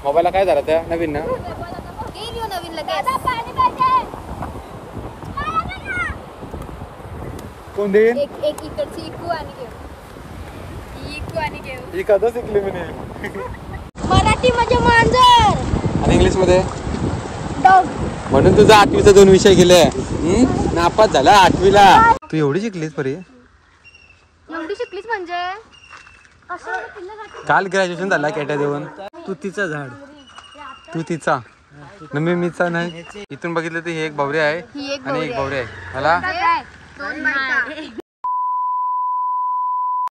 मोबाईलला काय झालं त्या नवीन ना नवीन लगेच कोण देईन एक इकडची इकू आणि घेऊ ही कधी शिकली मी मराठी म्हणजे मांजर आणि इंग्लिश मध्ये डॉग. म्हणून तुझा 8वीचा 2 विषय गेले नापास झाला 8वीला. तू एवढी शिकलीस परी एवढी शिकलीस म्हणजे काल ग्रॅज्युएशन झाला कॅटा देऊन. तू तिचा झाड तू तिचा मीचा नाही. इथून बघितलं तर ही एक बावरी आहे आणि एक बावरी आहे मला.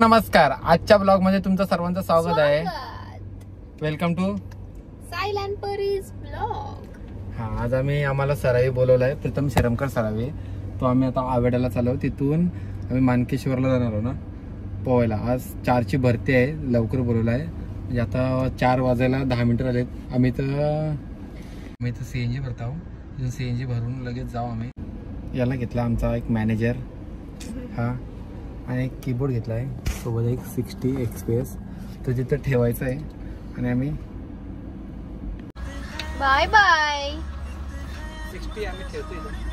नमस्कार, आजच्या ब्लॉग मध्ये तुमचं सर्वांचं स्वागत आहे. वेलकम टू सायलेंट परीज ब्लॉग. हा, आज आम्हाला सरावी बोलवलाय, प्रीतम शरमकर सरावी. तो आम्ही आता आवेडाला चाललो, तिथून आम्ही मानकेश्वरला जाणार आहोत ना पोहायला. आज 4ची भरती आहे, लवकर बोलवलं आहे. म्हणजे आता 4 वाजायला 10 मिनिटं झालेत. आम्ही तर CNG भरत आहोत. तिथून CNG भरून लगेच जाऊ. आम्ही याला घेतला आमचा एक मॅनेजर हा, आणि एक कीबोर्ड घेतला आहे सोबत, एक 60 XPS तो तिथं ठेवायचा आहे. आणि आम्ही बाय बाय 60 आम्ही ठेवतो इथं.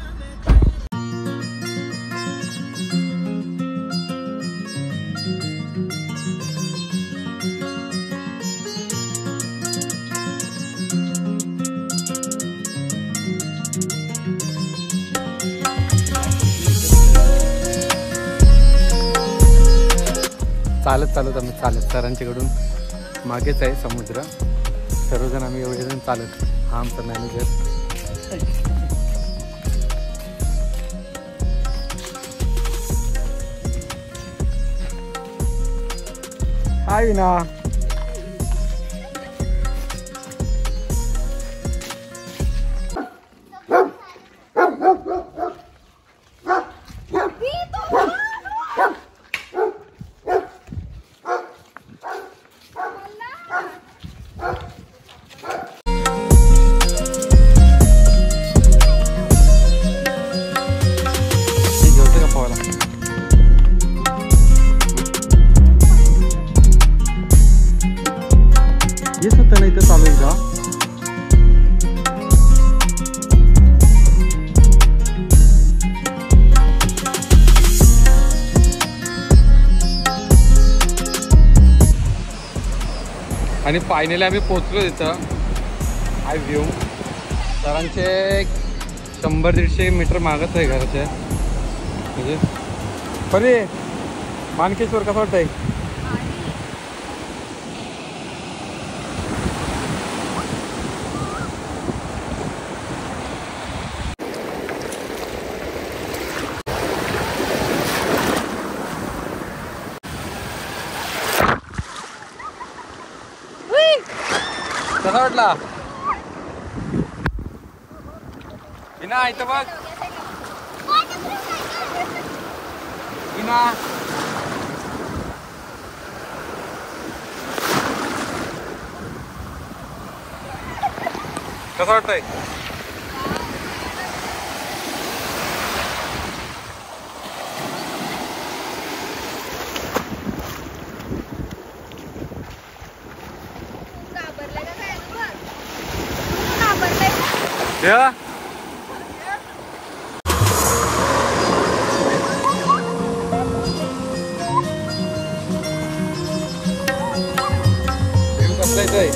चालत आम्ही सरांच्याकडून मागेच आहे समुद्र. सर्वजण आम्ही एवढे जण चालत. हा आमचा मॅनेजर. हाय ना हेच होतं ना इथं चालू आहे का? आणि फायनली आम्ही पोचलो तिथं. हाय व्ह्यू. सरांचे 100-150 मीटर मागत आहे घराच्या. म्हणजे बरे मानकेश्वर कसं वाटतंय? कसा वाटला? इना इथं बघ. इना कसं वाटतंय? Yeah. View कसला येतोय?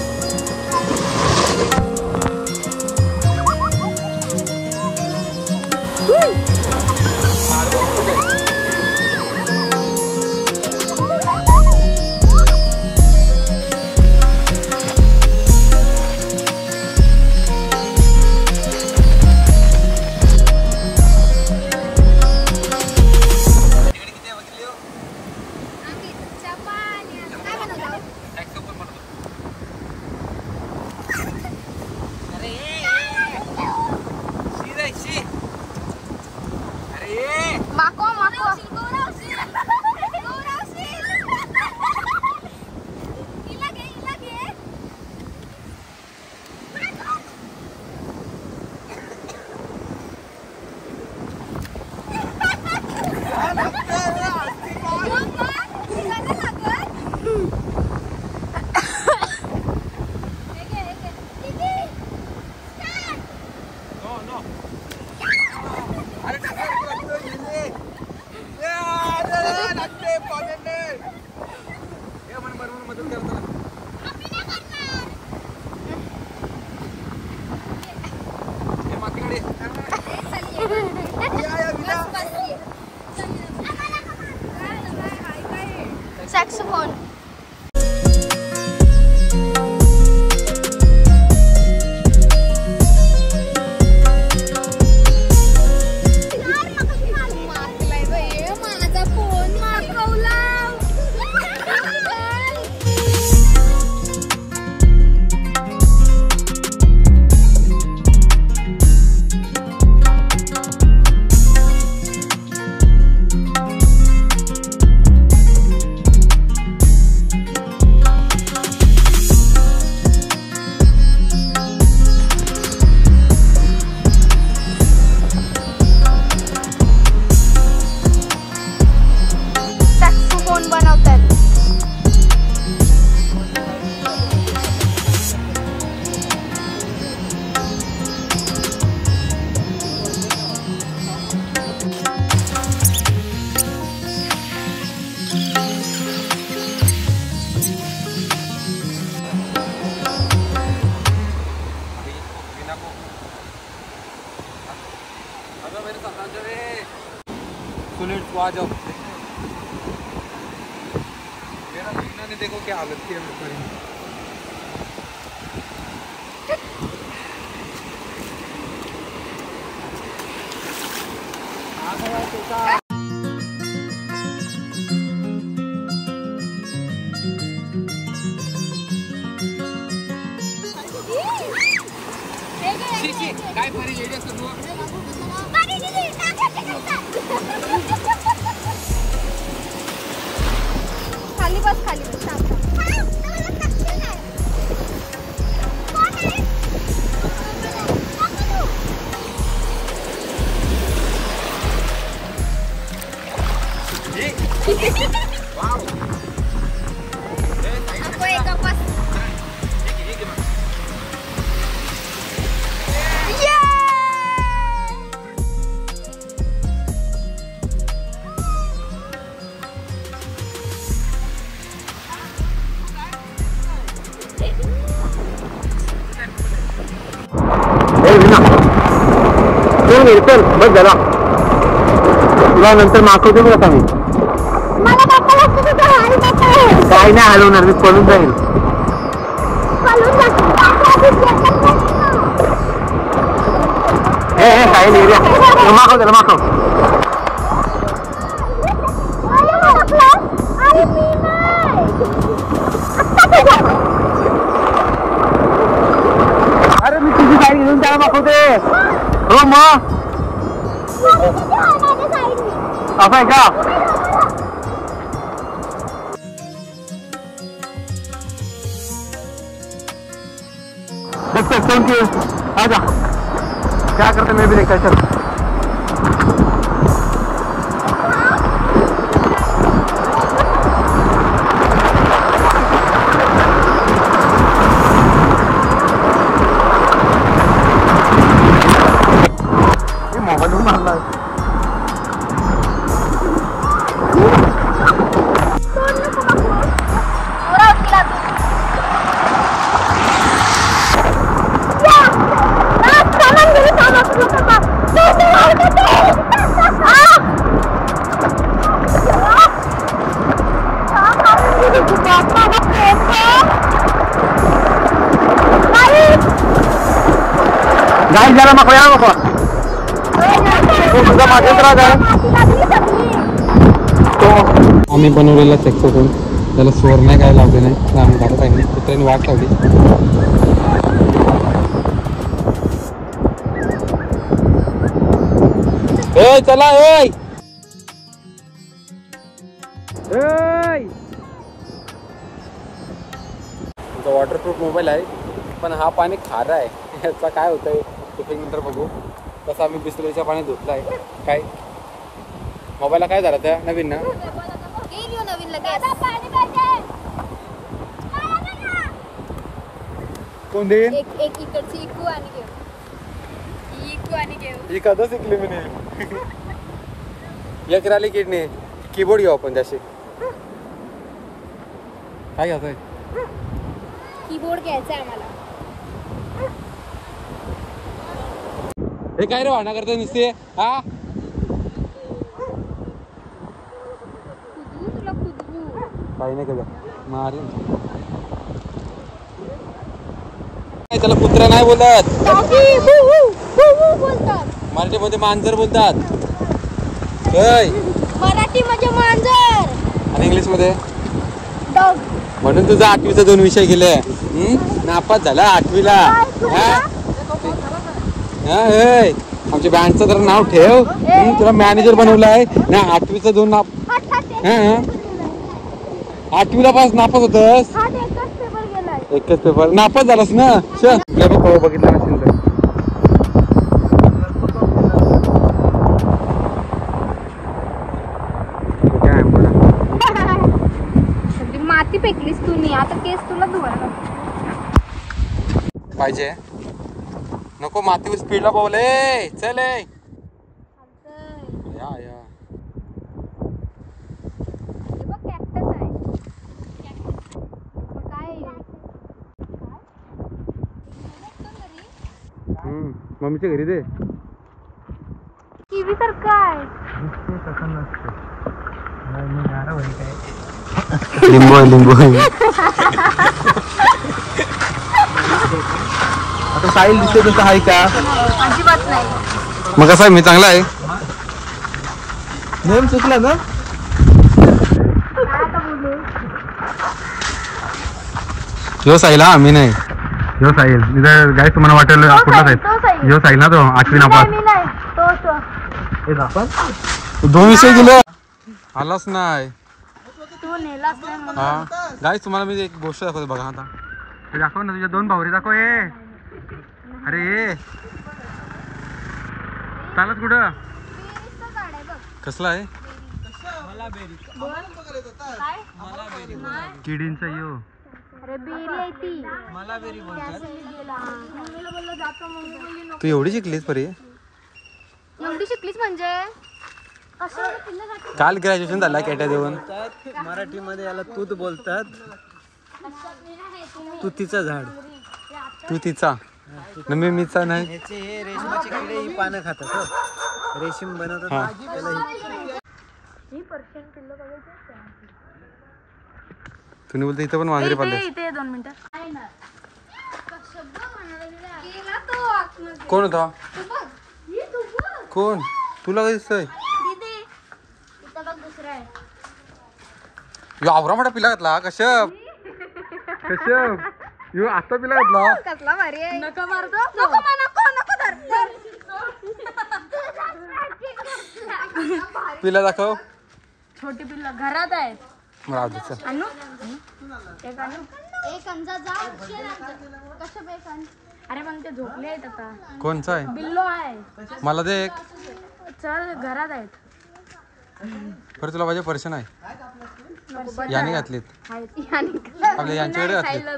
सॅक्सोफोन. माझा फोन मागवला. सॅक्सोफोन बनवतात. मेरा वीणा ने देखो क्या हालत की है मेरी. काय परी येडी असतो तू. खाली बस, खाली बस. शांत. नको एका बस. चल बस झाला. तुला नंतर मागवते बघ आता मी. काय नाही हलवणार मी. पळून जाईल. काही नाही रे. मागव त्याला मागव. अरे मी तुझी गाडी घेऊन त्याला मागवते. हो मग असं आहे का. देखते थैंक यू. आजा क्या करते मैं भी देखता. चल मोबाईल मारला. गाई जरा मग या नको. आम्ही बनवलेला सॅक्सोफोन त्याला स्वर नाही काय लावले नाही. आम्ही गाडत आहे कुत्र्याने वाट लावली. चला वॉटरप्रूफ मोबाईल आहे पण हा पाणी खारा आहे. याचा काय होतंय ते नंतर बघू. तसं आम्ही बिसलेरीच्या पाणी धुतलं आहे. काय मोबाईलला काय झालं त्या नवीन ना. नवीन लगेच. कोण देईल. एक इकडची इकू आणि शिकू आणि घेऊ. ही कधी शिकली मी एक राहिली किडनी कीबोर्ड घेऊ आपण त्याशी काय घ्यायचंय कीबोर्ड घ्यायचा आहे आम्हाला. हे काय रे वाहना करता नुसते हा खुदवू तुला खुदवू. काही नाही केलं मारे त्याला कुत्रा नाही बोलत डॉगी बू बू बू बू बोलतात. मराठीमध्ये मांजर बोलतात होय मराठी म्हणजे मांजर. आणि इंग्लिश मध्ये डॉग. म्हणून तुझा 8वीचा 2 विषय गेले नापास झाला 8वीला आमच्या बँडचं तर नाव ठेव तुला मॅनेजर बनवलाय ना 8वीचा 2 नाप 8वीला पास नापास होतस एकच पेपर नापास झालास ना बघितलं नसेल तर माती फेकलीस तू नी आता केस तुला धुवायला पाहिजे नको माती स्पीडला बोले चल या मम्मीच्या घरी दे किवी तर काय लिंबू आता साहिल दिसते तसं आहे का अजिबात नाही. मग कसं आहे मी चांगला आहे नेम चुकला ना ह्यो साहिल हा मी नाही ह्यो साहिल इथं गाय तुम्हाला वाटेल कुठलाच आहे ह्यो साहिल ना तो 8वी नापास दोन विषय गेले आलाच नाही हा गाईस तुम्हाला मी एक गोष्ट दाखवतो बघा आता ते दाखव ना तुझ्या 2 भावरी दाखव अरे चालत कुठं कसला आहे किडींचा यो तू एवढी शिकलीस परी एवढी शिकलीस म्हणजे काल ग्रॅज्युएशन झाला कॅट्या देऊन मराठीमध्ये याला तूत बोलतात तुतीचं झाड तू तिचा मी मीचा नाही याचे हे रेशमाचे किडे ही पानं खातात हो. रेशीम बनवतात ना, त्याला तुम्ही बोलते इथं पण मांजरी पाळले इथे 2 मिनिटं कोण होता कोण तुला काय दिसतंय यो आवरा मोठा पिला घातला कश्यप यो आता पिला घातला कसला भारी आहे. नको मारतो नको धर पिला दाखव छोटी पिल्ला घरात आहेत. राहू दे चल आणू एक अंजा जा कसं बेसन अरे मग ते झोपले आहेत आता कोणचा आहे बिल्लो आहे मला दे एक चल घरात आहेत बरं तुला माझे पर्शन आहे याने घातलीत आपल्या यांच्याकडे घातलीत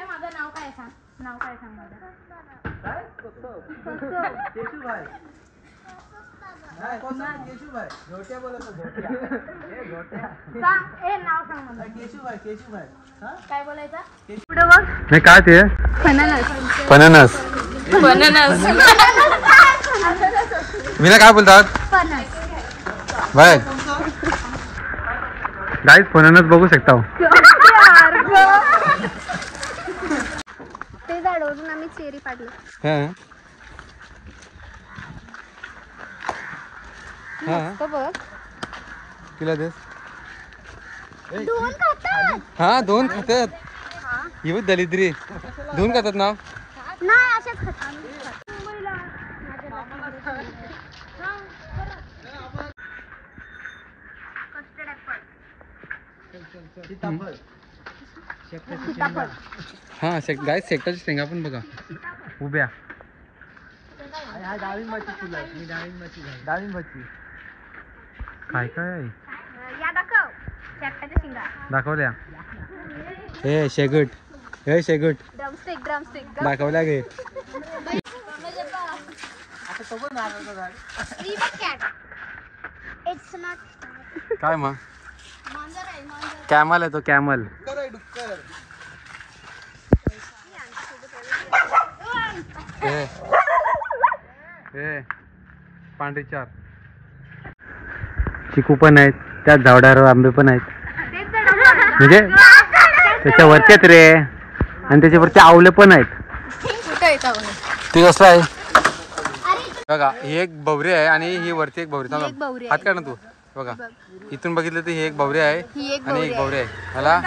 माझं नाव काय सांग माझं काय बोलायचं पुढे बघ नाही काय ते फणस मी काय बोलतात बाय गाईस फणस बघू शकता ते झाडवरून आम्ही चेरी पाडली बघ तिला देस दोन खातात हा 2 खातात ही बघ दलिद्री 2 खातात ना नाही अशाच खातात हा गाईस शेकटाची शेंगा पण बघा उभ्या डाळिंबाची काय काय या दाखव शेकटाच्या शिंगा दाखवल्या हे शेगट हे शेगुट ड्रमस्टिक दाखवल्या गे इट्स नॉट काय मग मांजर आहे मांजर कॅमल आहे तो कॅमल हे हे पांढरी चार चिकू पण आहेत त्या झाडावर आंबे पण आहेत म्हणजे त्याच्यावरती आहेत रे आणि त्याच्यावरती आवले पण आहेत ते कसलं आहे बघा ही एक भवरी आहे आणि ही वरती एक भवरी एक भवरी हात काढ ना तू बघा इथून बघितलं तर ही एक भवरी आहे आणि एक भवरी आहे मला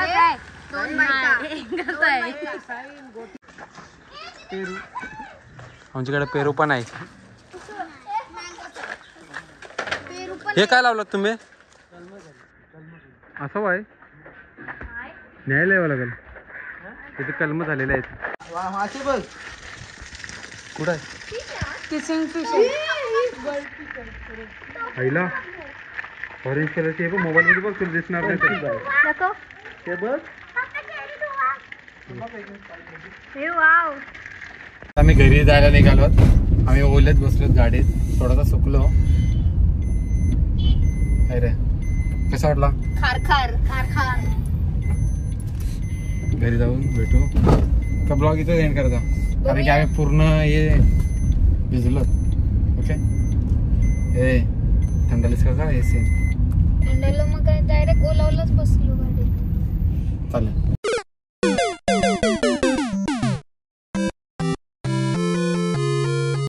आमच्याकडे पेरू पण आहे हे काय लावलं तुम्ही असं आहे न्यायला यावं लागेल तिथे कलम झालेले आहेत कुठं आहे आईला ऑरेंज कलरची आहे मोबाईल मध्ये बघ तुला दिसणार नाही ते बघ आम्ही घरी जायला निघालो आम्ही ओल्यात बसलो गाडीत थोडासा सुकलो अरे कसा वाटला खार खार खार खार घरी जाऊन भेटू का ब्लॉग इथं एंड करता कारण की आम्ही पूर्ण हे भिजलो ओके ए थंडालीस का एसी थंडाला मग डायरेक्ट ओलावलाच बसलो गाडीत चालेल